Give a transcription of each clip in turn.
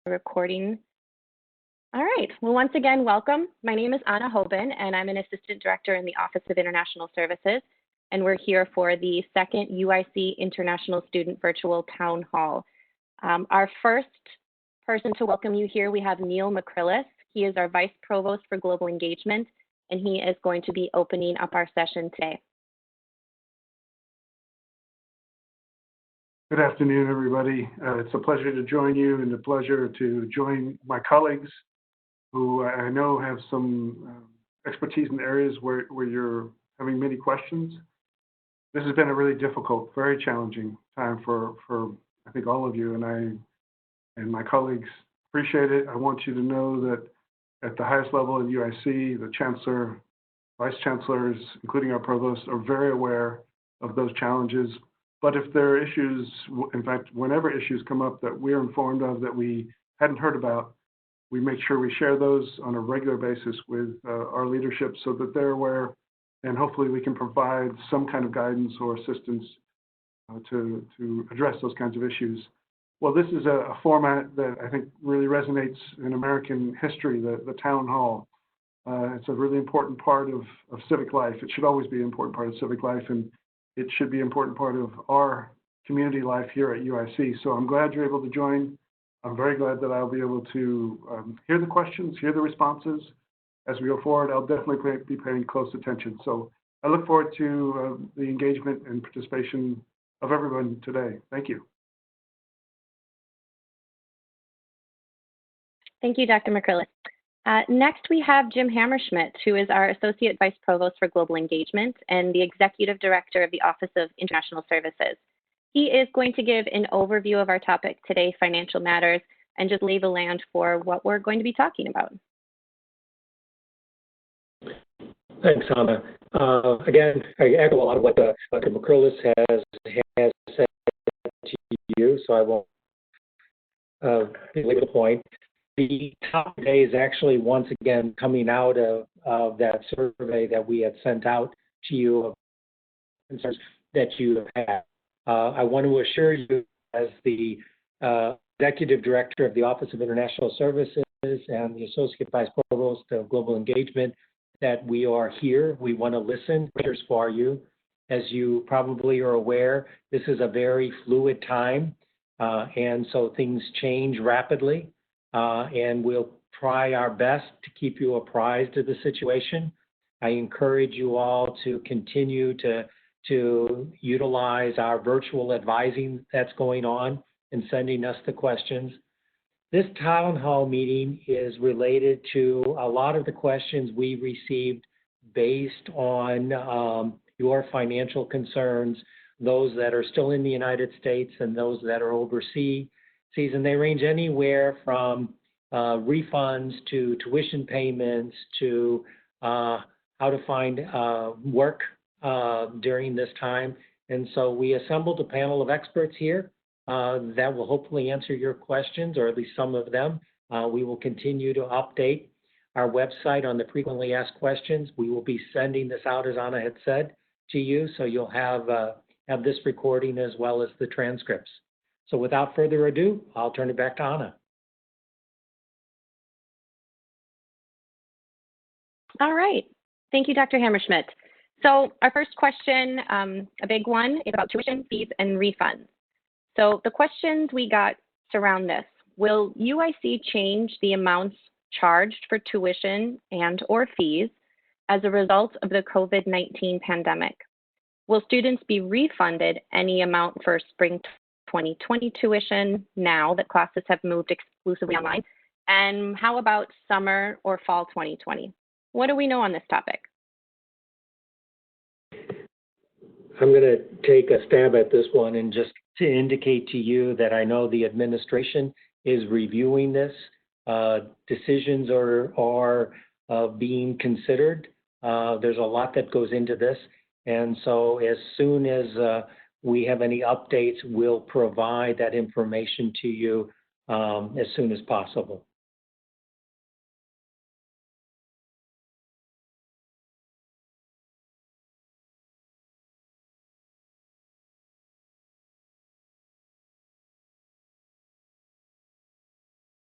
recording. All right, well, once again, welcome. My name is Anna Hoban, and I'm an Assistant Director in the Office of International Services, and we're here for the second UIC International Student Virtual Town Hall. Our first person to welcome you here, we have Neil Michaelis. He is our Vice Provost for Global Engagement, and he is going to be opening up our session today. Good afternoon, everybody. It's a pleasure to join you and a pleasure to join my colleagues who I know have some expertise in areas where you're having many questions. This has been a really difficult, very challenging time for I think all of you, and I and my colleagues appreciate it. I want you to know that at the highest level in UIC, the Chancellor, Vice Chancellors, including our Provost, are very aware of those challenges. But if there are issues, in fact, whenever issues come up that we're informed of that we hadn't heard about, we make sure we share those on a regular basis with our leadership so that they're aware, and hopefully we can provide some kind of guidance or assistance to address those kinds of issues. Well, this is a format that I think really resonates in American history, the town hall. It's a really important part of civic life. It should always be an important part of civic life, and it should be an important part of our community life here at UIC. So I'm glad you're able to join. I'm very glad that I'll be able to hear the questions, hear the responses. As we go forward, I'll definitely be paying close attention. So I look forward to the engagement and participation of everyone today. Thank you. Thank you, Dr. Michaelis. Next, we have Jim Hammer Schmitz, who is our Associate Vice Provost for Global Engagement and the Executive Director of the Office of International Services. He is going to give an overview of our topic today, financial matters, and just lay the land for what we're going to be talking about. Thanks, Anna. Again, I echo a lot of what Dr. Michaelis has said to you, so I won't belabor the point. The topic today is actually once again coming out of that survey that we had sent out to you of concerns that you have had. I want to assure you, as the Executive Director of the Office of International Services and the Associate Vice Provost of Global Engagement, that we are here. We want to listen for you. As you probably are aware, this is a very fluid time, and so things change rapidly. And we'll try our best to keep you apprised of the situation. I encourage you all to continue to utilize our virtual advising that's going on and sending us the questions. This town hall meeting is related to a lot of the questions we received based on your financial concerns, those that are still in the United States and those that are overseas. And they range anywhere from refunds to tuition payments to how to find work during this time. And so we assembled a panel of experts here that will hopefully answer your questions, or at least some of them. We will continue to update our website on the frequently asked questions. We will be sending this out, as Anna had said, to you, so you'll have this recording as well as the transcripts. So without further ado, I'll turn it back to Anna. All right. Thank you, Dr. Hammer Schmitz. So our first question, a big one, is about tuition, fees, and refunds. So the questions we got surround this. Will UIC change the amounts charged for tuition and or fees as a result of the COVID-19 pandemic? Will students be refunded any amount for spring 2020 tuition now that classes have moved exclusively online? And how about summer or fall 2020? What do we know on this topic? I'm going to take a stab at this one and just to indicate to you that I know the administration is reviewing this. Decisions are being considered. There's a lot that goes into this. And so as soon as we have any updates, we'll provide that information to you as soon as possible.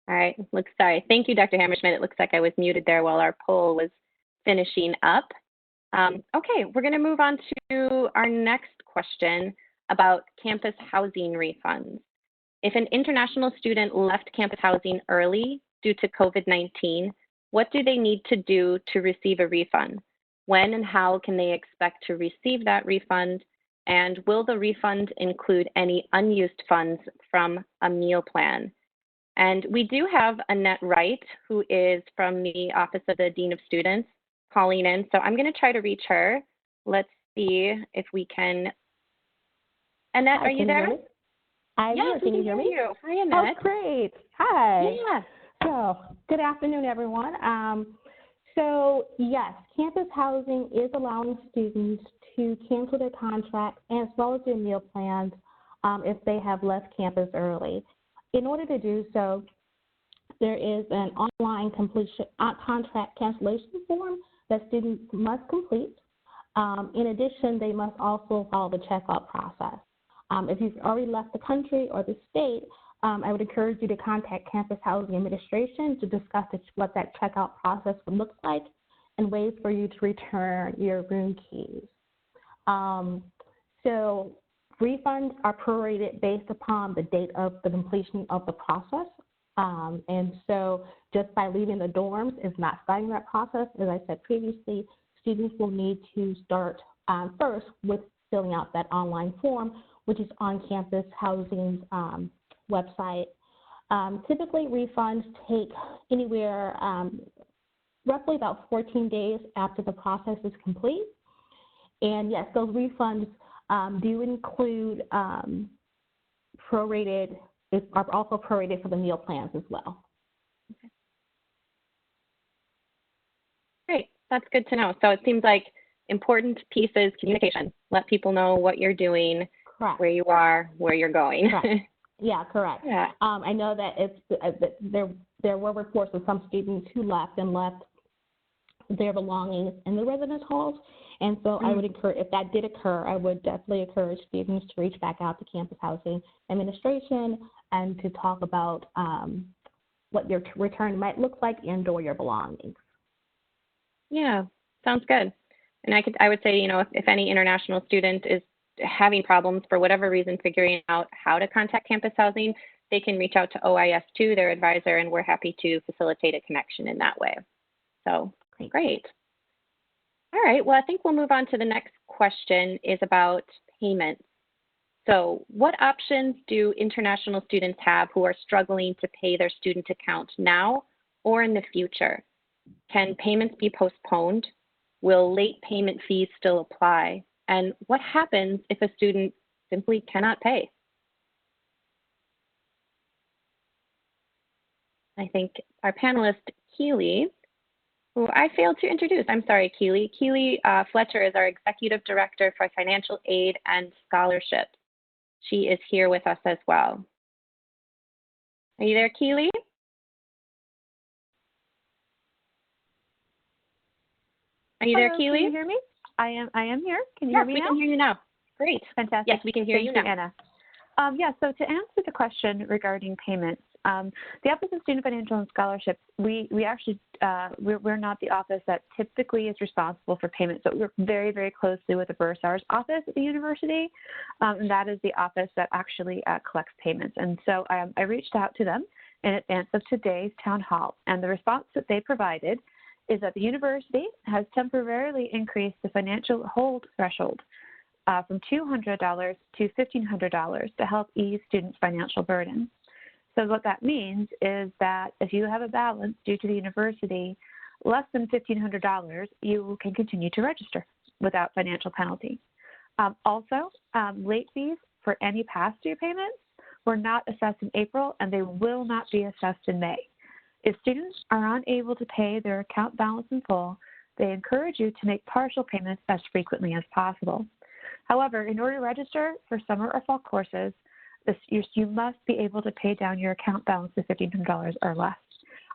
All right, sorry. Thank you, Dr. Hammerschmidt. It looks like I was muted there while our poll was finishing up. Okay, we're going to move on to our next question about campus housing refunds. If an international student left campus housing early due to COVID-19, what do they need to do to receive a refund? When and how can they expect to receive that refund? And will the refund include any unused funds from a meal plan? And we do have Annette Wright, who is from the Office of the Dean of Students, calling in. So I'm going to try to reach her. Let's see if we can. Annette, are you there? Yes, can you hear me? Hi, Annette. Oh, great. Hi. Yeah. So, good afternoon, everyone. So, yes, campus housing is allowing students to cancel their contract as well as their meal plans if they have left campus early. In order to do so, there is an online contract cancellation form that students must complete. In addition, they must also follow the checkout process. If you've already left the country or the state, I would encourage you to contact Campus Housing Administration to discuss what that checkout process would look like and ways for you to return your room keys. So refunds are prorated based upon the date of the completion of the process. And so just by leaving the dorms is not starting that process. As I said previously, students will need to start first with filling out that online form, which is on Campus Housing's website. Typically, refunds take anywhere roughly about 14 days after the process is complete. And yes, those refunds do include are also prorated for the meal plans as well. Okay. Great, that's good to know. So it seems like important piece is communication. Let people know what you're doing, correct, where you are, where you're going. Correct. Yeah, correct. Yeah. I know that there were reports of some students who left their belongings in the residence halls. And so I would encourage, if that did occur, I would definitely encourage students to reach back out to Campus Housing Administration and to talk about what your return might look like and/or your belongings. Yeah, sounds good. And I would say, if any international student is having problems for whatever reason figuring out how to contact Campus Housing, they can reach out to OIS too, their advisor, and we're happy to facilitate a connection in that way. So great. All right, well, I think we'll move on to the next question is about payments. So what options do international students have who are struggling to pay their student account now or in the future? Can payments be postponed? Will late payment fees still apply? And what happens if a student simply cannot pay? I think our panelist, Keely, who I failed to introduce. I'm sorry, Keely. Keely Fletcher is our Executive Director for Financial Aid and Scholarships. She is here with us as well. Are you there, Keely? Are you there, Keely? Can you hear me? I am here. Can you hear me now? Yes, we can hear you now. Great. Fantastic. Yes, we can hear you now. Anna. Yeah, so to answer the question regarding payments, the Office of Student Financial and Scholarships, we actually, we're not the office that typically is responsible for payments, but we work very, very closely with the bursar's office at the university, and that is the office that actually collects payments. And so I reached out to them in advance of today's town hall, and the response that they provided is that the university has temporarily increased the financial hold threshold from $200 to $1,500 to help ease students' financial burden. So what that means is that if you have a balance due to the university less than $1,500, you can continue to register without financial penalty. Also, late fees for any past due payments were not assessed in April, and they will not be assessed in May. If students are unable to pay their account balance in full, they encourage you to make partial payments as frequently as possible. However, in order to register for summer or fall courses, you must be able to pay down your account balance to $1,500 or less.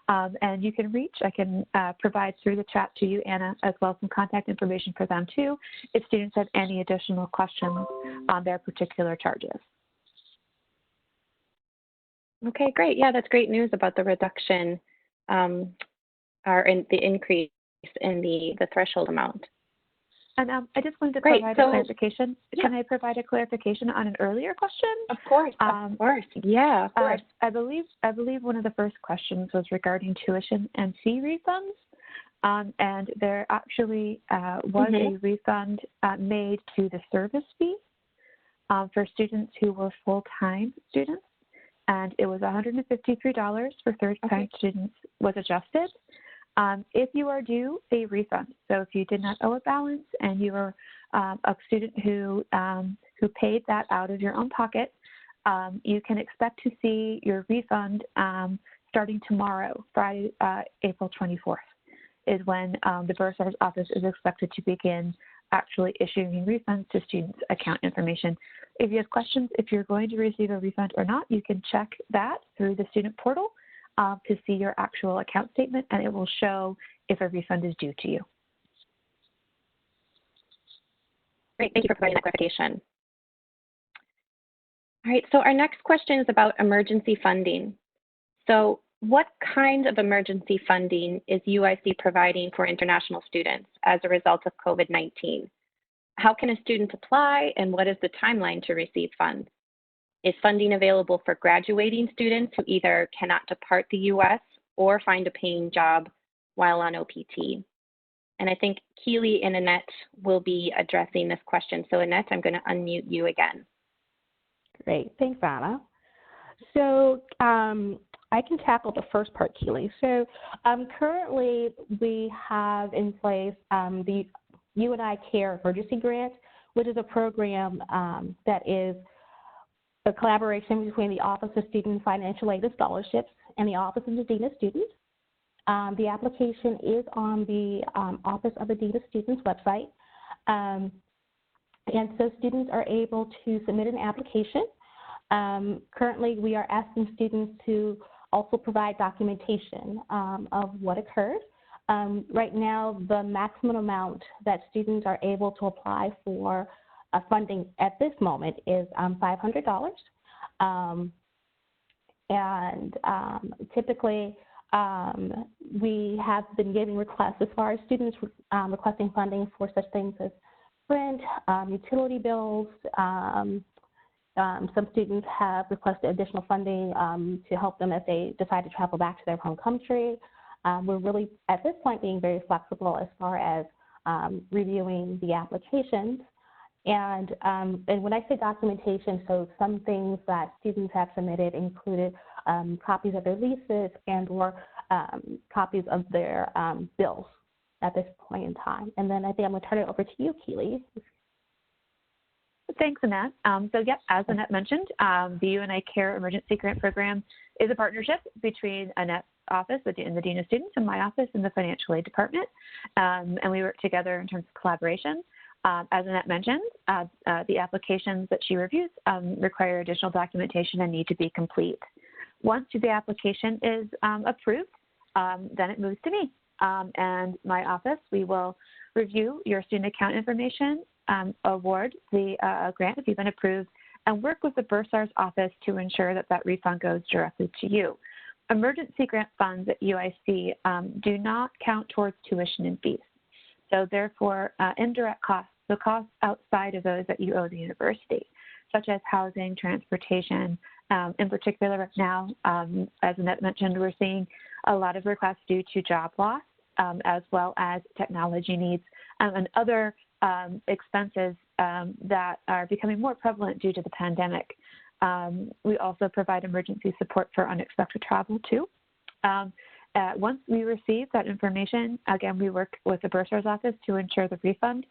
And you can I can provide through the chat to you, Anna, as well as some contact information for them too, if students have any additional questions on their particular charges. Okay, great. Yeah, that's great news about the reduction or in the increase in the threshold amount. And I just wanted to Great. provide So, a clarification. yeah. Can I provide a clarification on an earlier question? Of course. Of course. Yeah, of course. I believe one of the first questions was regarding tuition and fee refunds. And there actually was a refund made to the service fee for students who were full-time students. And it was $153 for third-time students was adjusted. If you are due a refund, so if you did not owe a balance and you are a student who paid that out of your own pocket, you can expect to see your refund starting tomorrow, Friday, April 24th, is when the bursar's office is expected to begin actually issuing refunds to students' account information. If you have questions, if you're going to receive a refund or not, you can check that through the student portal to see your actual account statement, and it will show if a refund is due to you. Great, thank you for providing that clarification. All right, so our next question is about emergency funding. So what kind of emergency funding is UIC providing for international students as a result of COVID-19? How can a student apply, and what is the timeline to receive funds? Is funding available for graduating students who either cannot depart the U.S. or find a paying job while on OPT? And I think Keely and Annette will be addressing this question. So Annette, I'm going to unmute you again. Great, thanks, Anna. So I can tackle the first part, Keely. So currently we have in place the UNI Care Emergency Grant, which is a program that is a collaboration between the Office of Student Financial Aid and Scholarships and the Office of the Dean of Students. The application is on the Office of the Dean of Students website. And so students are able to submit an application. Currently, we are asking students to also provide documentation of what occurred. Right now, the maximum amount that students are able to apply for funding at this moment is $500. Typically, we have been getting requests as far as students requesting funding for such things as rent, utility bills. Some students have requested additional funding to help them as they decide to travel back to their home country. We're really, at this point, being very flexible as far as reviewing the applications. And when I say documentation, so some things that students have submitted included copies of their leases and or copies of their bills at this point in time. And then I think I'm going to turn it over to you, Keely. Thanks, Annette. So, yep, as Annette mentioned, the UNI Care Emergency Grant Program is a partnership between Annette's office and the Dean of Students and my office in the Financial Aid Department. And we work together in terms of collaboration. As Annette mentioned, the applications that she reviews require additional documentation and need to be complete. Once the application is approved, then it moves to me and my office. We will review your student account information, award the grant if you've been approved, and work with the bursar's office to ensure that that refund goes directly to you. Emergency grant funds at UIC do not count towards tuition and fees. So therefore, indirect costs, the costs outside of those that you owe the university, such as housing, transportation. In particular, right now, as Annette mentioned, we're seeing a lot of requests due to job loss, as well as technology needs and other expenses that are becoming more prevalent due to the pandemic. We also provide emergency support for unexpected travel too. Once we receive that information, again, we work with the bursar's office to ensure the refund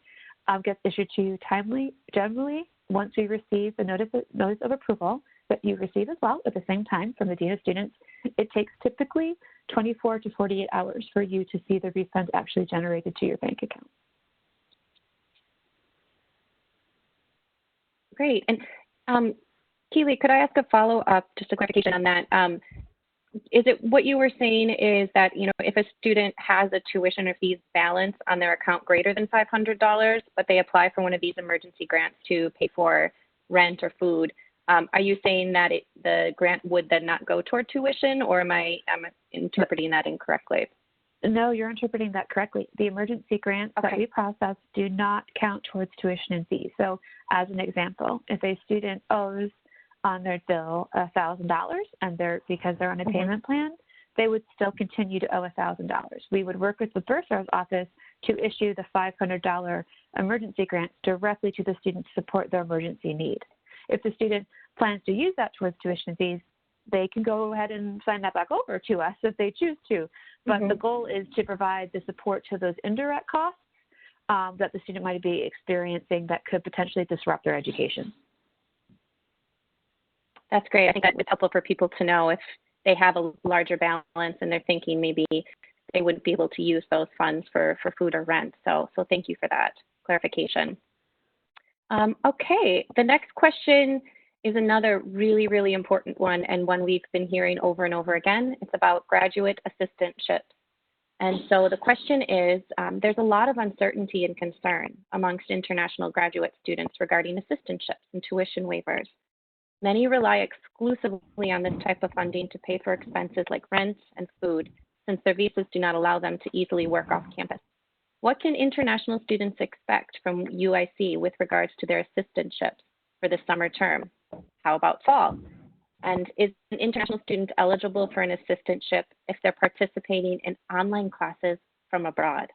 gets issued to you timely. Generally, once we receive the notice of approval that you receive as well at the same time from the Dean of Students, it takes typically 24 to 48 hours for you to see the refund actually generated to your bank account. Great. And Keely, could I ask a follow-up, just a clarification on that? Is it what you were saying is that, you know, if a student has a tuition or fees balance on their account greater than $500, but they apply for one of these emergency grants to pay for rent or food, Are you saying that the grant would then not go toward tuition, or am I interpreting that incorrectly? No, you're interpreting that correctly. The emergency grants that we process do not count towards tuition and fees. So as an example, if a student owes on their bill $1,000 and because they're on a payment plan, they would still continue to owe $1,000. We would work with the bursar's office to issue the $500 emergency grant directly to the student to support their emergency need. If the student plans to use that towards tuition and fees, they can go ahead and sign that back over to us if they choose to. But the goal is to provide the support to those indirect costs that the student might be experiencing that could potentially disrupt their education. That's great. I think that it's helpful for people to know if they have a larger balance and they're thinking maybe they wouldn't be able to use those funds for food or rent. So thank you for that clarification. Okay, the next question is another really, really important one, and one we've been hearing over and over again. It's about graduate assistantships. And so the question is, there's a lot of uncertainty and concern amongst international graduate students regarding assistantships and tuition waivers. Many rely exclusively on this type of funding to pay for expenses like rent and food, since their visas do not allow them to easily work off campus. What can international students expect from UIC with regards to their assistantships for the summer term? How about fall? And is an international student eligible for an assistantship if they're participating in online classes from abroad?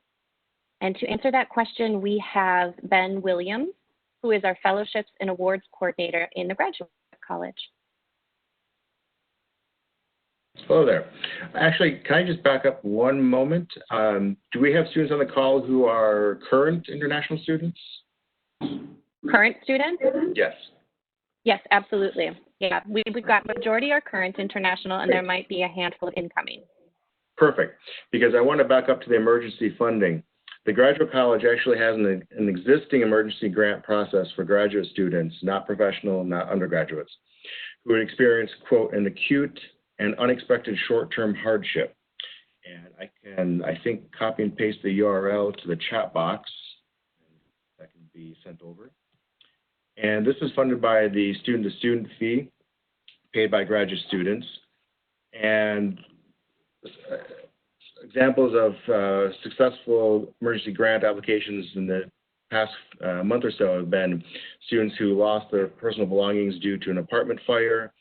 And to answer that question, we have Ben Williams, who is our Fellowships and Awards Coordinator in the Graduate College. Hello there. Actually, can I just back up one moment? Do we have students on the call who are current international students? Current students? Yes. Yes, absolutely. Yeah, we've got majority are current international, and there might be a handful of incoming. Perfect, because I want to back up to the emergency funding. The Graduate College actually has an existing emergency grant process for graduate students, not professional, not undergraduates, who would experience, quote, an acute and unexpected short-term hardship. And I think, copy and paste the URL to the chat box. That can be sent over. And this is funded by the student-to-student fee paid by graduate students. And examples of successful emergency grant applications in the past month or so have been students who lost their personal belongings due to an apartment fire.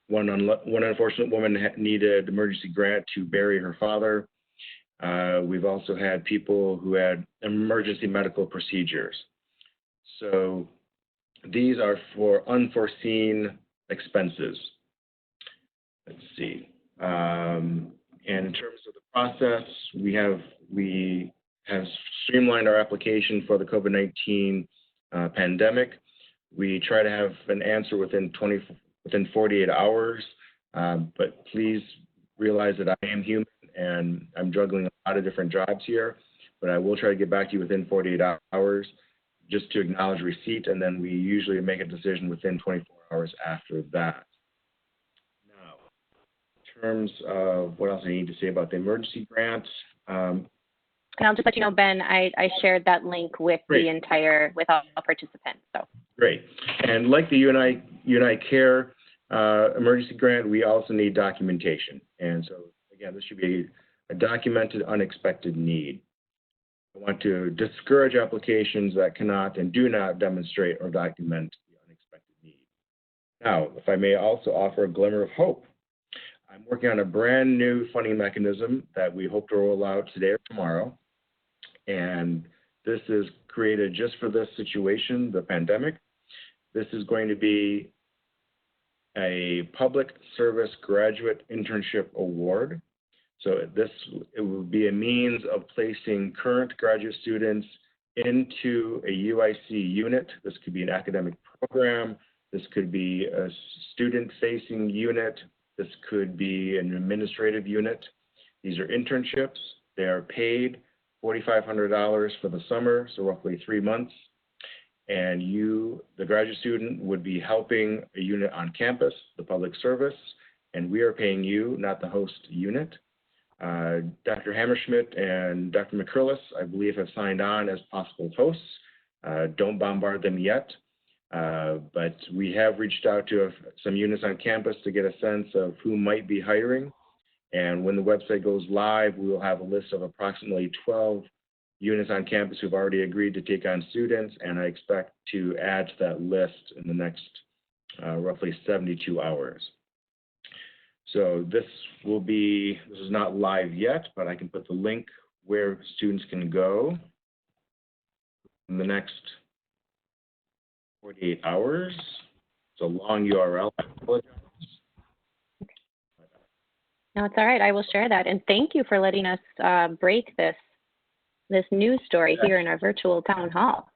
One unfortunate woman needed emergency grant to bury her father. We've also had people who had emergency medical procedures. So these are for unforeseen expenses. Let's see. And in terms of the process, we have streamlined our application for the COVID-19 pandemic. We try to have an answer within 48 hours, but please realize that I am human and I'm juggling a lot of different jobs here, but I will try to get back to you within 48 hours just to acknowledge receipt, and then we usually make a decision within 24 hours after that. Now, in terms of what else I need to say about the emergency grants. And I'll just let you know, Ben, I shared that link with with all participants. So great. And like the UNI Care emergency grant, we also need documentation. And so again, this should be a documented unexpected need. I want to discourage applications that cannot and do not demonstrate or document the unexpected need. Now, if I may also offer a glimmer of hope, I'm working on a brand new funding mechanism that we hope to roll out today or tomorrow. And this is created just for this situation, the pandemic. This is going to be a public service graduate internship award. So it will be a means of placing current graduate students into a UIC unit. This could be an academic program. This could be a student-facing unit. This could be an administrative unit. These are internships. They are paid $4,500 for the summer, so roughly 3 months. And you, the graduate student, would be helping a unit on campus, the public service, and we are paying you, not the host unit. Dr. Hammer Schmitz and Dr. Michaelis, I believe, have signed on as possible hosts. Don't bombard them yet. But we have reached out to some units on campus to get a sense of who might be hiring. And when the website goes live, we will have a list of approximately 12 units on campus who've already agreed to take on students, and I expect to add to that list in the next roughly 72 hours. So this is not live yet, but I can put the link where students can go in the next 48 hours. It's a long URL, I apologize. No, it's all right. I will share that. And thank you for letting us break this news story here in our virtual town hall.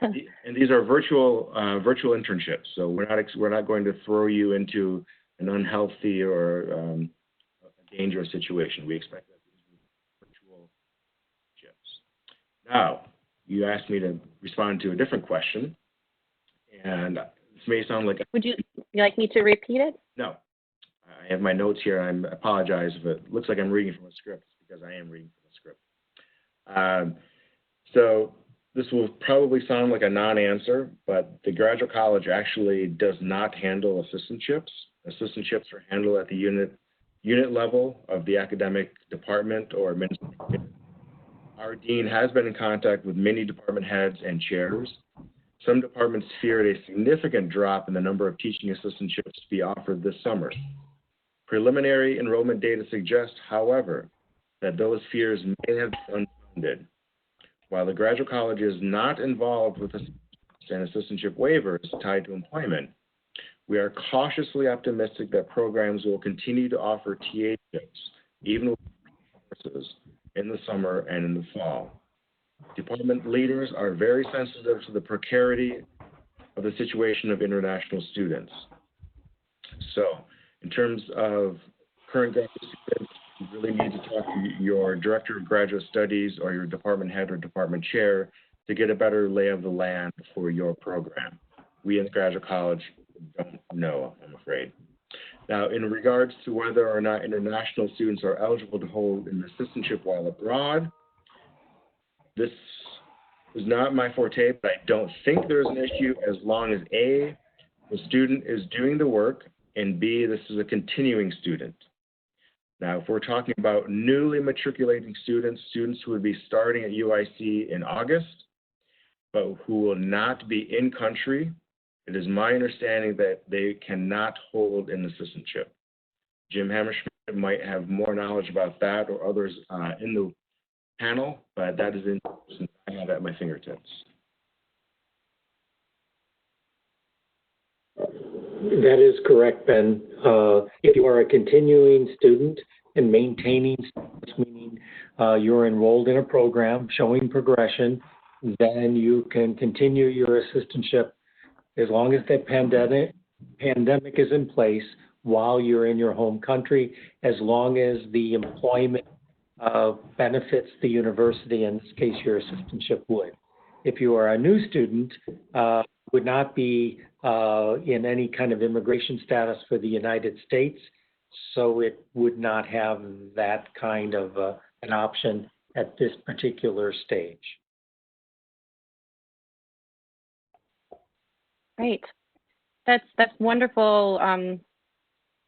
And these are virtual internships. So we're not going to throw you into an unhealthy or a dangerous situation. We expect that these are virtual internships. Now, you asked me to respond to a different question, and this may sound like. Would you like me to repeat it? No. I have my notes here. I apologize if it looks like I'm reading from a script, because I am reading from a script. So this will probably sound like a non-answer, but the graduate college actually does not handle assistantships. Assistantships are handled at the unit level of the academic department or administration. Our dean has been in contact with many department heads and chairs. Some departments feared a significant drop in the number of teaching assistantships to be offered this summer. Preliminary enrollment data suggests, however, that those fears may have been unfounded. While the graduate college is not involved with assistantship waivers tied to employment, we are cautiously optimistic that programs will continue to offer TA-ships, even with courses, in the summer and in the fall. Department leaders are very sensitive to the precarity of the situation of international students. So, in terms of current graduate students, you really need to talk to your director of graduate studies or your department head or department chair to get a better lay of the land for your program. We in the graduate college don't know, I'm afraid. Now, in regards to whether or not international students are eligible to hold an assistantship while abroad, this is not my forte, but I don't think there's an issue as long as A, the student is doing the work, and B, this is a continuing student. Now, if we're talking about newly matriculating students who would be starting at UIC in August, but who will not be in country, it is my understanding that they cannot hold an assistantship. Jim Hammer Schmitz might have more knowledge about that, or others in the panel, but that is the information I have at my fingertips. That is correct, Ben. If you are a continuing student and maintaining status, meaning you're enrolled in a program showing progression, then you can continue your assistantship as long as the pandemic is in place while you're in your home country, as long as the employment benefits the university, in this case your assistantship would. If you are a new student, would not be in any kind of immigration status for the United States, so it would not have that kind of an option at this particular stage. Great. That's wonderful,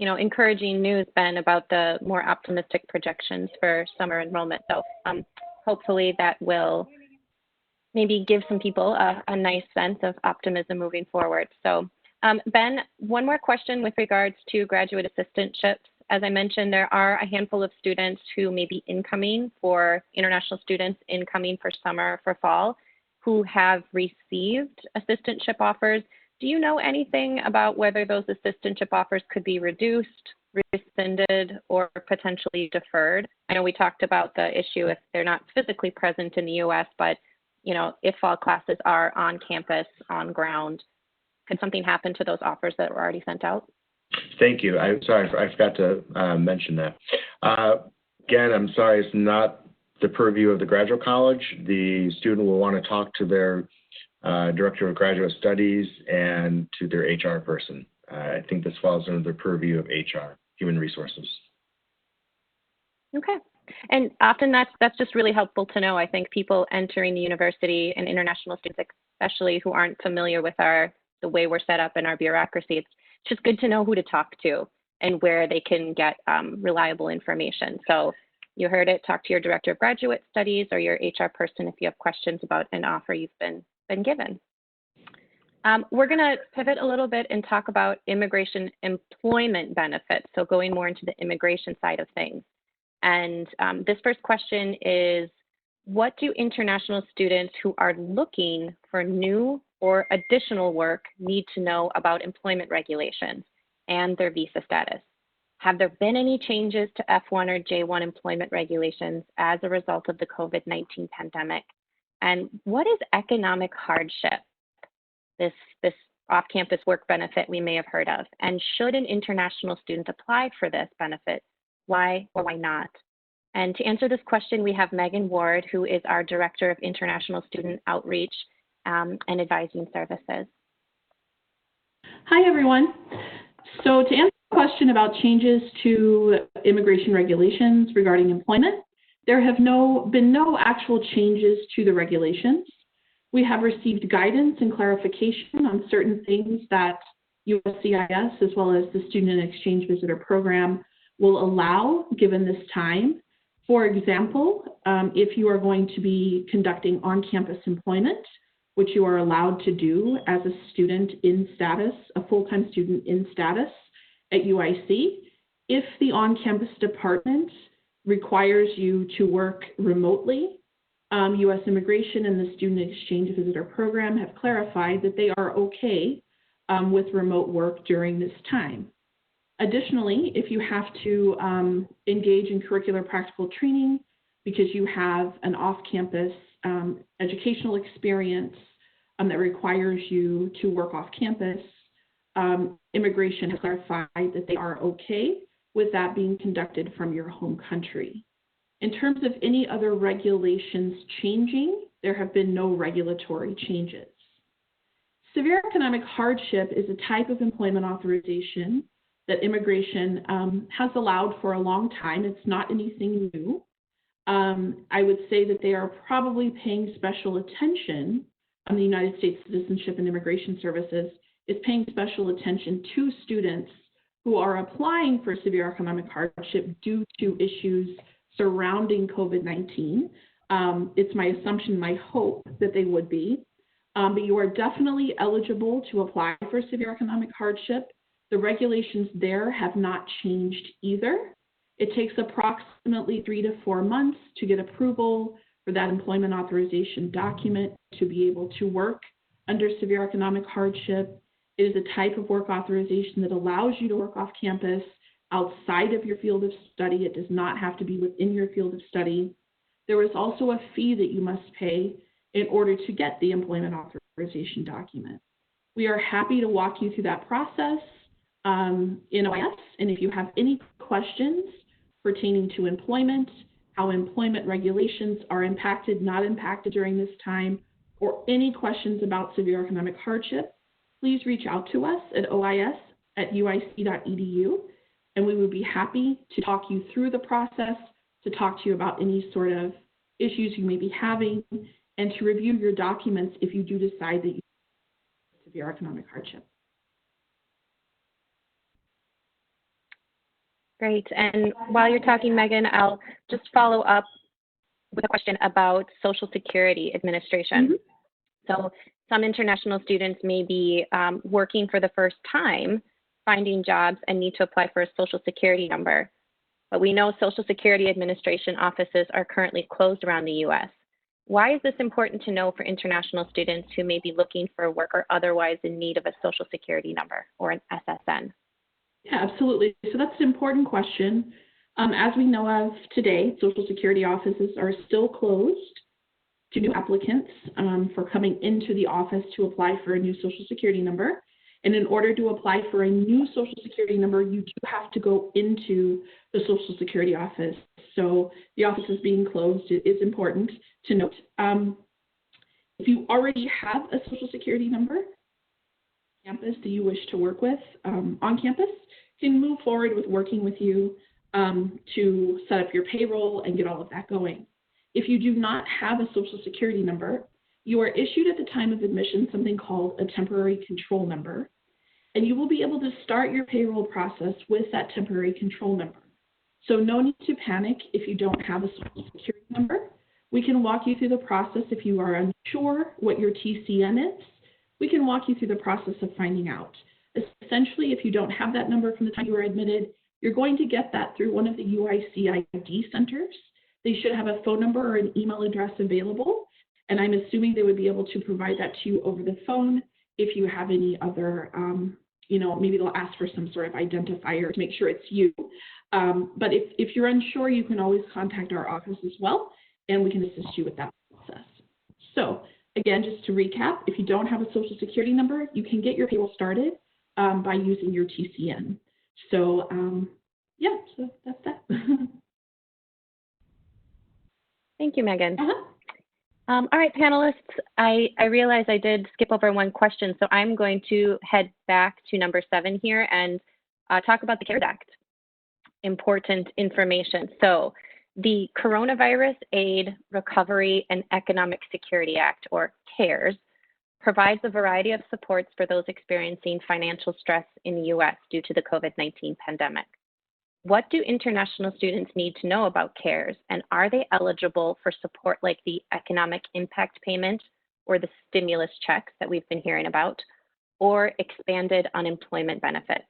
encouraging news, Ben, about the more optimistic projections for summer enrollment. So hopefully that will maybe give some people a nice sense of optimism moving forward. So Ben, one more question with regards to graduate assistantships. As I mentioned, there are a handful of students who may be incoming for international students incoming for summer, for fall, who have received assistantship offers. Do you know anything about whether those assistantship offers could be reduced, rescinded, or potentially deferred? I know we talked about the issue if they're not physically present in the U.S., but if fall classes are on campus, on ground, could something happen to those offers that were already sent out? Thank you. I'm sorry, I forgot to mention that. Again, I'm sorry, it's not the purview of the graduate college. The student will want to talk to their director of graduate studies and to their HR person. I think this falls under the purview of HR, human resources. Okay. And often that's just really helpful to know. I think people entering the university and international students especially who aren't familiar with our the way we're set up in our bureaucracy, it's just good to know who to talk to and where they can get reliable information. So you heard it, talk to your Director of Graduate Studies or your HR person if you have questions about an offer you've been given. We're going to pivot a little bit and talk about immigration employment benefits, so going more into the immigration side of things. And this first question is, what do international students who are looking for new or additional work need to know about employment regulations and their visa status? Have there been any changes to F1 or J1 employment regulations as a result of the COVID-19 pandemic? And what is economic hardship, this off-campus work benefit we may have heard of? And should an international student apply for this benefit? Why or why not? And to answer this question, we have Megan Ward, who is our Director of International Student Outreach and Advising Services. Hi, everyone. So to answer the question about changes to immigration regulations regarding employment, there have been no actual changes to the regulations. We have received guidance and clarification on certain things that USCIS, as well as the Student and Exchange Visitor Program, will allow given this time. For example, if you are going to be conducting on-campus employment, which you are allowed to do as a student in status, a full-time student in status at UIC, if the on-campus department requires you to work remotely, U.S. Immigration and the Student Exchange Visitor Program have clarified that they are okay with remote work during this time. Additionally, if you have to engage in curricular practical training because you have an off-campus educational experience that requires you to work off-campus, Immigration has clarified that they are okay with that being conducted from your home country. In terms of any other regulations changing, there have been no regulatory changes. Severe economic hardship is a type of employment authorization that immigration has allowed for a long time. It's not anything new. I would say that they are probably paying special attention, the United States Citizenship and Immigration Services is paying special attention to students who are applying for severe economic hardship due to issues surrounding COVID-19. It's my assumption, my hope that they would be, but you are definitely eligible to apply for severe economic hardship. The regulations there have not changed either. It takes approximately 3 to 4 months to get approval for that employment authorization document to be able to work under severe economic hardship. It is a type of work authorization that allows you to work off campus outside of your field of study. It does not have to be within your field of study. There is also a fee that you must pay in order to get the employment authorization document. We are happy to walk you through that process in OIS, and if you have any questions pertaining to employment, how employment regulations are impacted, not impacted during this time, or any questions about severe economic hardship, please reach out to us at ois@uic.edu, and we would be happy to talk you through the process, to talk to you about any sort of issues you may be having, and to review your documents if you do decide that you have severe economic hardship. Great. And while you're talking, Megan, I'll just follow up with a question about Social Security Administration. So some international students may be working for the first time, finding jobs, and need to apply for a Social Security number. But we know Social Security Administration offices are currently closed around the U.S. Why is this important to know for international students who may be looking for work or otherwise in need of a Social Security number or an SSN? Yeah, absolutely. So that's an important question. As we know of today, Social Security offices are still closed to new applicants for coming into the office to apply for a new Social Security number. And in order to apply for a new Social Security number, you do have to go into the Social Security office. So the offices being closed is important to note. If you already have a Social Security number campus that you wish to work with on campus, can move forward with working with you to set up your payroll and get all of that going. If you do not have a Social Security number, you are issued at the time of admission something called a temporary control number, and you will be able to start your payroll process with that temporary control number. So no need to panic if you don't have a Social Security number. We can walk you through the process if you are unsure what your TCN is. We can walk you through the process of finding out. Essentially, if you don't have that number from the time you were admitted, you're going to get that through one of the UIC ID centers. They should have a phone number or an email address available, and I'm assuming they would be able to provide that to you over the phone. If you have any other, maybe they'll ask for some sort of identifier to make sure it's you. But if you're unsure, you can always contact our office as well, and we can assist you with that process. So again, just to recap, if you don't have a Social Security number, you can get your payroll started by using your TCN. So so that's that. Thank you, Megan. All right, panelists, I realize I did skip over one question, so I'm going to head back to number 7 here and talk about the CARES Act. Important information. So the Coronavirus Aid, Recovery, and Economic Security Act, or CARES, provides a variety of supports for those experiencing financial stress in the U.S. due to the COVID-19 pandemic. What do international students need to know about CARES, and are they eligible for support like the economic impact payment or the stimulus checks that we've been hearing about, or expanded unemployment benefits?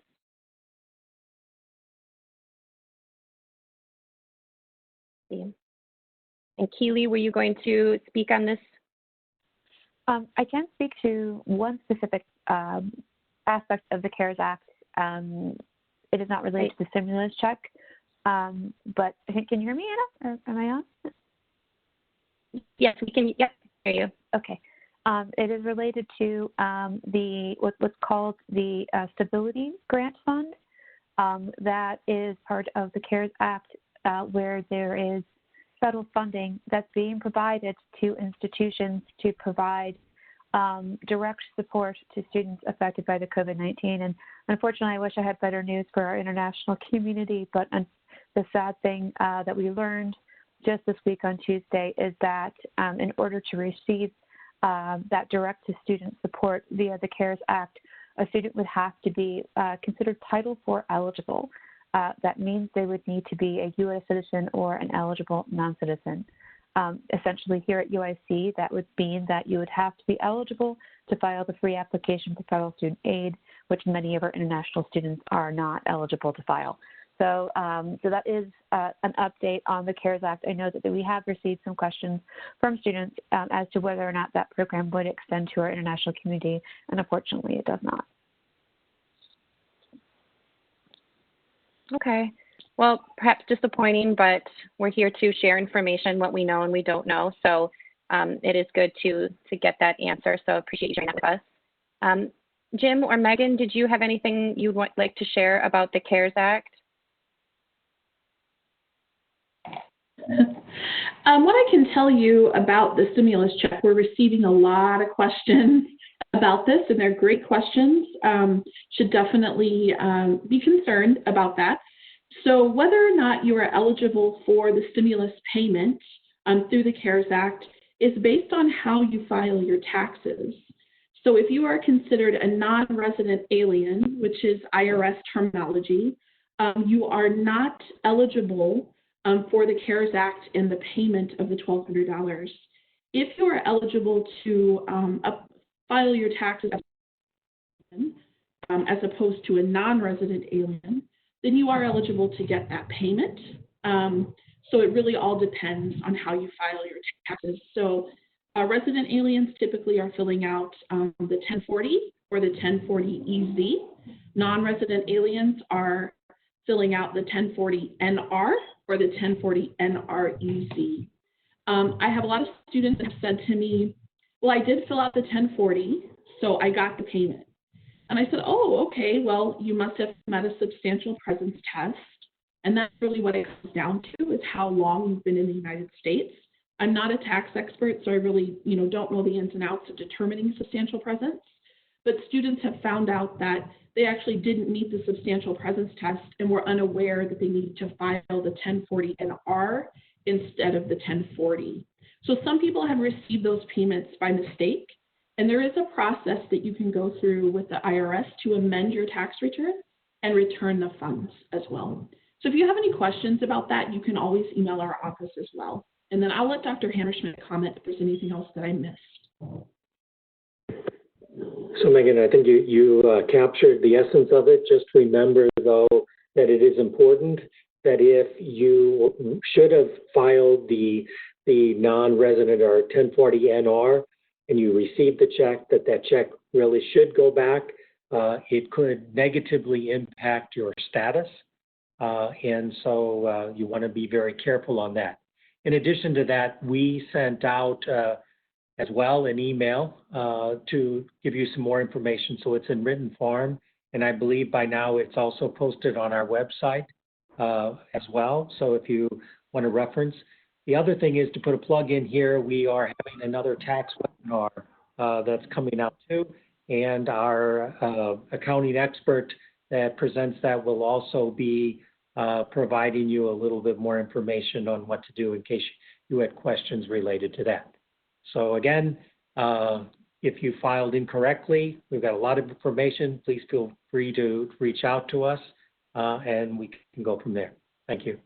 And Keely, were you going to speak on this? I can speak to one specific aspect of the CARES Act. It is not related to the stimulus check, but can you hear me, Anna? Or am I on? Yes, we can. Yep, hear you. Okay. It is related to what's called the Stabilities Grant Fund. That is part of the CARES Act, where there is federal funding that's being provided to institutions to provide direct support to students affected by the COVID-19. And unfortunately, I wish I had better news for our international community, but the sad thing that we learned just this week on Tuesday is that in order to receive that direct-to-student support via the CARES Act, a student would have to be considered Title IV eligible. That means they would need to be a U.S. citizen or an eligible non-citizen. Essentially, here at UIC, that would mean that you would have to be eligible to file the free application for federal student aid, which many of our international students are not eligible to file. So, that is an update on the CARES Act. I know that we have received some questions from students as to whether or not that program would extend to our international community, and unfortunately, it does not. Okay. Well, perhaps disappointing, but we're here to share information, what we know and we don't know. So it is good to get that answer. So appreciate you sharing that with us. Jim or Megan, did you have anything you'd like to share about the CARES Act? What I can tell you about the stimulus check, we're receiving a lot of questions about this, and they're great questions. Should definitely be concerned about that. So whether or not you are eligible for the stimulus payment through the CARES Act is based on how you file your taxes. So if you are considered a non-resident alien, which is IRS terminology, you are not eligible for the CARES Act and the payment of the $1,200. If you are eligible to file your taxes as opposed to a non-resident alien, then you are eligible to get that payment. So it really all depends on how you file your taxes. So resident aliens typically are filling out the 1040 or the 1040 EZ. Non-resident aliens are filling out the 1040 NR or the 1040 NREZ. I have a lot of students that have said to me, well, I did fill out the 1040, so I got the payment. And I said, oh, okay, well, you must have met a substantial presence test. And that's really what it comes down to, is how long you've been in the United States. I'm not a tax expert, so I really, don't know the ins and outs of determining substantial presence. But students have found out that they actually didn't meet the substantial presence test and were unaware that they needed to file the 1040 NR instead of the 1040. So some people have received those payments by mistake, and there is a process that you can go through with the IRS to amend your tax return and return the funds as well. So if you have any questions about that, you can always email our office as well. And then I'll let Dr. Hammer Schmitz comment if there's anything else that I missed. So Megan, I think you captured the essence of it. Just remember, though, that it is important that if you should have filed the non-resident or 1040 NR and you received the check, that check really should go back. It could negatively impact your status. And so you want to be very careful on that. In addition to that, we sent out as well an email to give you some more information. So it's in written form. And I believe by now it's also posted on our website as well. So if you want to reference. The other thing is to put a plug in here. We are having another tax webinar that's coming out too. And our accounting expert that presents that will also be providing you a little bit more information on what to do in case you had questions related to that. So again, if you filed incorrectly, we've got a lot of information. Please feel free to reach out to us and we can go from there. Thank you.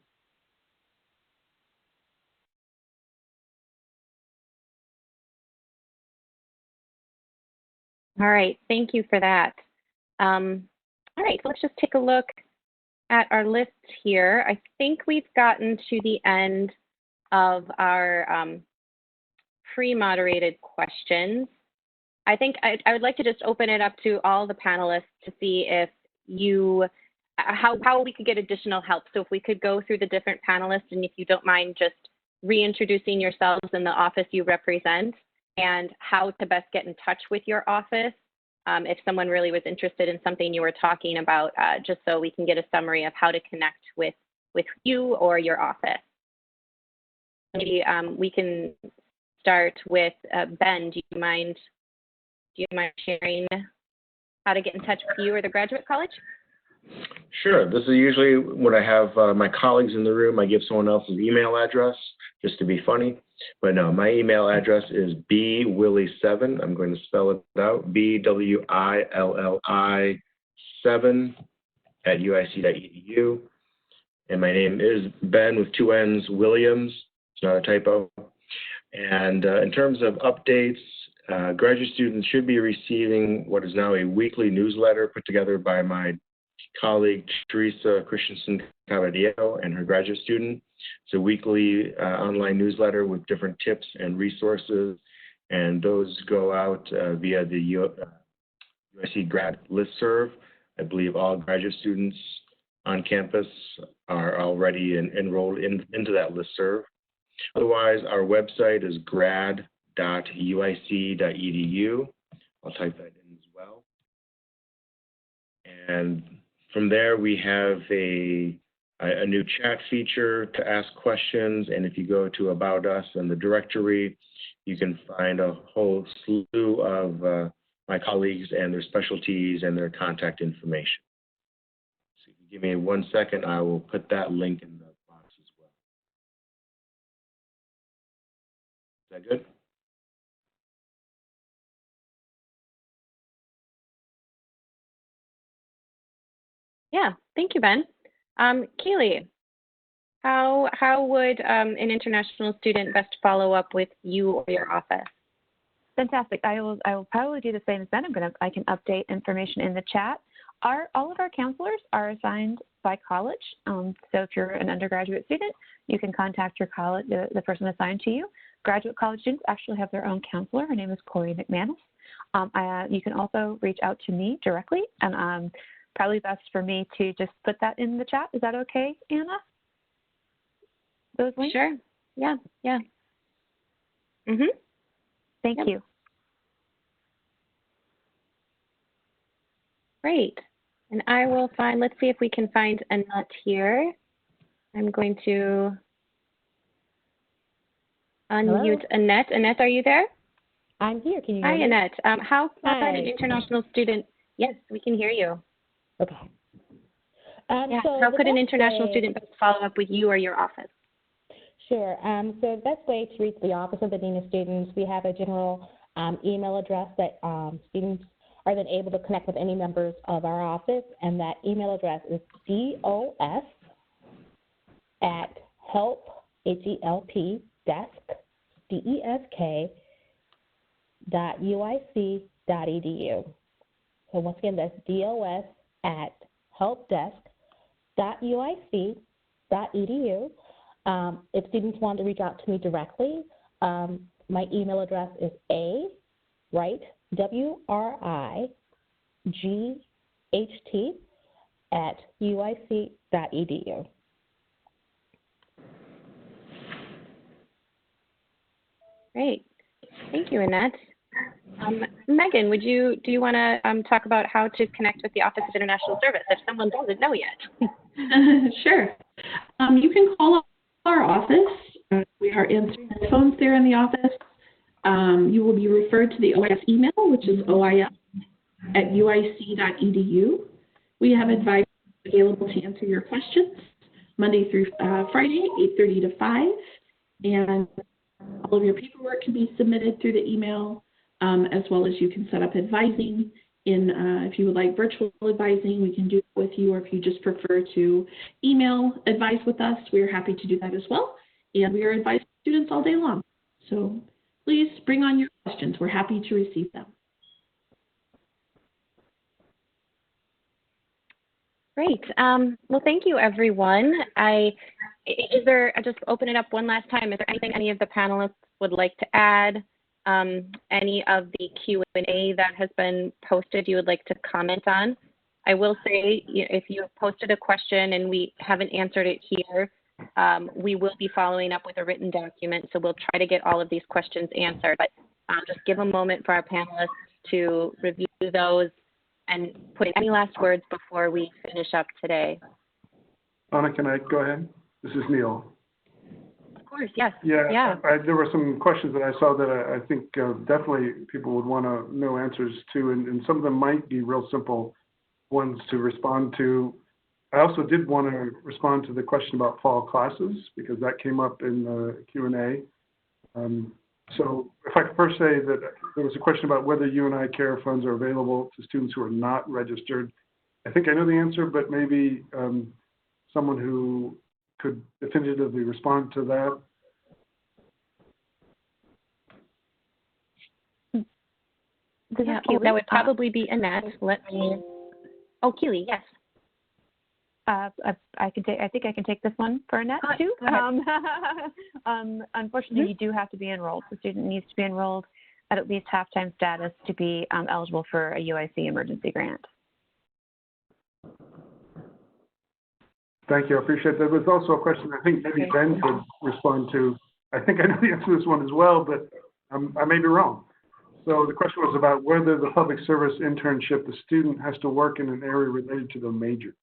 All right, thank you for that. All right, so let's just take a look at our list here. I think we've gotten to the end of our pre-moderated questions. I think I would like to just open it up to all the panelists to see if how we could get additional help. So if we could go through the different panelists, and if you don't mind just reintroducing yourselves and the office you represent, and how to best get in touch with your office if someone really was interested in something you were talking about, just so we can get a summary of how to connect with you or your office. Maybe we can start with Ben. Do you mind sharing how to get in touch with you or the graduate college? Sure. This is usually when I have my colleagues in the room, I give someone else's email address just to be funny. But no, my email address is bwilly7. I'm going to spell it out, BWILLI 7 at UIC.edu. And my name is Ben with 2 N's Williams. It's not a typo. And in terms of updates, graduate students should be receiving what is now a weekly newsletter put together by my colleague Teresa Christensen Cavadillo and her graduate student. It's a weekly online newsletter with different tips and resources, and those go out via the UIC grad listserv. I believe all graduate students on campus are already enrolled into that listserv. Otherwise, our website is grad.uic.edu. I'll type that in as well. And from there, we have a new chat feature to ask questions. And if you go to About Us in the directory, you can find a whole slew of my colleagues and their specialties and their contact information. So if you give me 1 second, I will put that link in the box as well. Is that good? Yeah, thank you, Ben. Kaylee, how would an international student best follow up with you or your office? Fantastic. I will probably do the same as Ben. I can update information in the chat. All of our counselors are assigned by college. So if you're an undergraduate student, you can contact your college, the person assigned to you. Graduate college students actually have their own counselor. Her name is Corey McManus. You can also reach out to me directly, and probably best for me to just put that in the chat. Is that okay, Anna? Those links? Sure. Yeah. Mm-hmm. Thank you. Great. And I will find, let's see if we can find Annette here. I'm going to unmute Annette. Annette, are you there? I'm here. Can you hear me? Hi, Annette. How can an international student, yes, we can hear you. Okay. So how could an international student follow up with you or your office? Sure. So the best way to reach the Office of the Dean of Students, we have a general email address that students are then able to connect with any members of our office, and that email address is DOS@help, HELP, desk, DESK, .uic.edu. So once again, that's DOS@helpdesk.uic.edu. If students want to reach out to me directly, my email address is Wright, WRIGHT, @uic.edu. Great. Thank you, Annette. Megan, do you want to talk about how to connect with the Office of International Service if someone doesn't know yet? Sure. You can call our office. We are answering the phones there in the office. You will be referred to the OIS email, which is ois@uic.edu. We have advisors available to answer your questions Monday through Friday, 8:30 to 5. And all of your paperwork can be submitted through the email, as well as you can set up advising. If you would like virtual advising, we can do it with you, or if you just prefer to email advise with us, we are happy to do that as well. And we are advising students all day long. So please bring on your questions. We're happy to receive them. Great. Well, thank you, everyone. I'll just open it up one last time. Is there anything any of the panelists would like to add? Any of the Q&A that has been posted you would like to comment on? I will say, if you have posted a question and we haven't answered it here, we will be following up with a written document, so we'll try to get all of these questions answered. But just give a moment for our panelists to review those and put in any last words before we finish up today. Anna, can I go ahead? This is Neil. Of course, yes. Yeah. There were some questions that I saw that I think definitely people would want to know answers to, and some of them might be real simple ones to respond to. I also did want to respond to the question about fall classes, because that came up in the Q&A. So if I could first say that there was a question about whether UNI Care funds are available to students who are not registered. I think I know the answer, but maybe someone who could definitively respond to that. That would probably be Annette. Oh, Keely, yes. I think I can take this one for Annette too. Unfortunately, you do have to be enrolled. The student needs to be enrolled at least half-time status to be eligible for a UIC emergency grant. Thank you. I appreciate that. There's also a question I think maybe Ben could respond to. I think I know the answer to this one as well, but I may be wrong. So the question was about whether the public service internship, the student has to work in an area related to their major.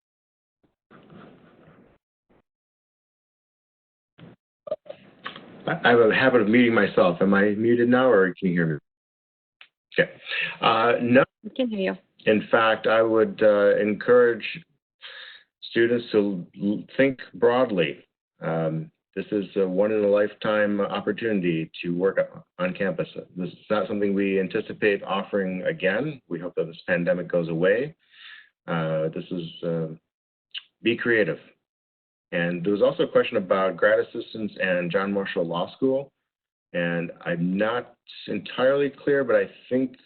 I have a habit of muting myself. Am I muted now, or can you hear me? Okay. No. We can hear you. In fact, I would encourage students to think broadly. This is a one-in-a-lifetime opportunity to work on campus. This is not something we anticipate offering again. We hope that this pandemic goes away. Be creative. And there was also a question about grad assistants and John Marshall Law School. And I'm not entirely clear, but I think,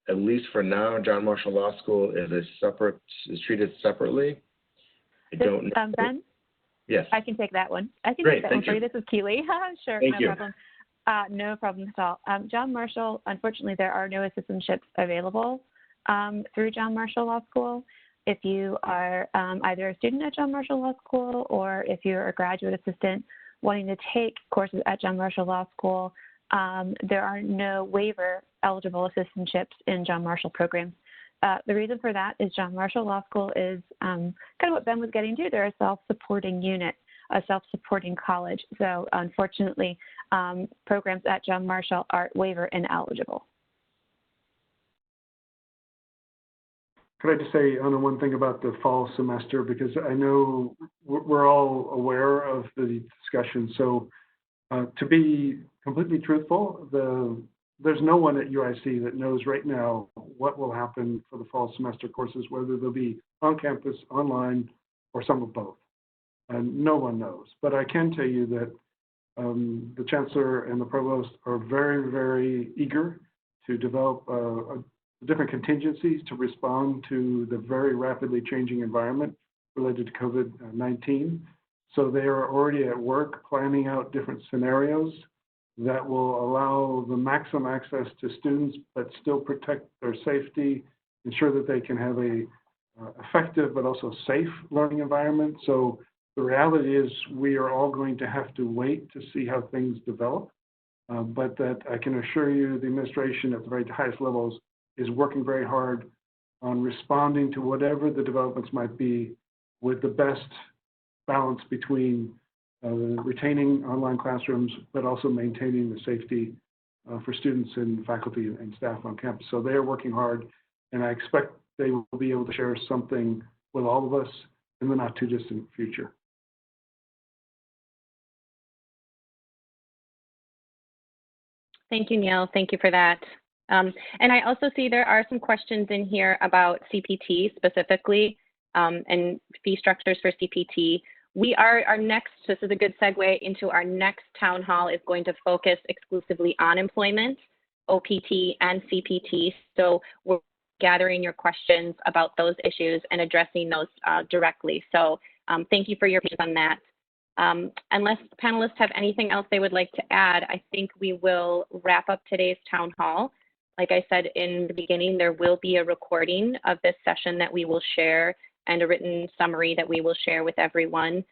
at least for now, John Marshall Law School is treated separately. I don't know. Ben? Yes. I can take that one. I can Great, take that one for you. This is Keely. Sure, thank you. Problem. No problem at all. John Marshall, unfortunately, there are no assistantships available through John Marshall Law School. If you are either a student at John Marshall Law School, or if you're a graduate assistant wanting to take courses at John Marshall Law School, there are no waiver eligible assistantships in John Marshall programs. The reason for that is John Marshall Law School is kind of what Ben was getting to. They're a self-supporting unit, a self-supporting college. So unfortunately, programs at John Marshall are waiver ineligible. Could I just say, Anna, one thing about the fall semester, because I know we're all aware of the discussion. So To be completely truthful, there's no one at UIC that knows right now what will happen for the fall semester courses, whether they'll be on campus, online, or some of both. And no one knows. But I can tell you that the chancellor and the provost are very, very eager to develop different contingencies to respond to the very rapidly changing environment related to COVID-19. So they are already at work planning out different scenarios that will allow the maximum access to students, but still protect their safety, ensure that they can have a effective but also safe learning environment. So the reality is we are all going to have to wait to see how things develop, but that I can assure you the administration at the very highest levels is working very hard on responding to whatever the developments might be with the best balance between retaining online classrooms, but also maintaining the safety for students and faculty and staff on campus. So they are working hard, and I expect they will be able to share something with all of us in the not too distant future. Thank you, Neil. Thank you for that. And I also see there are some questions in here about CPT specifically and fee structures for CPT. This is a good segue into our next town hall is going to focus exclusively on employment, OPT, and CPT. So we're gathering your questions about those issues and addressing those directly. So thank you for your patience on that. Unless panelists have anything else they would like to add, I think we will wrap up today's town hall. Like I said in the beginning, there will be a recording of this session that we will share and a written summary that we will share with everyone.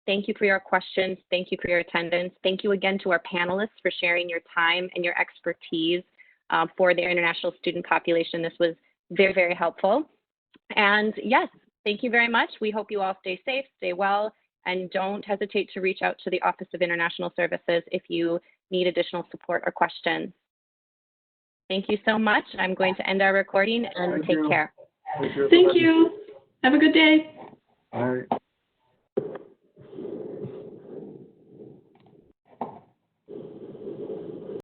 Thank you for your questions. Thank you for your attendance. Thank you again to our panelists for sharing your time and your expertise for the international student population. This was very, very helpful. And yes, thank you very much. We hope you all stay safe, stay well, and don't hesitate to reach out to the Office of International Services if you need additional support or questions. Thank you so much. I'm going to end our recording and take care. Thank you. Have a good day. All right.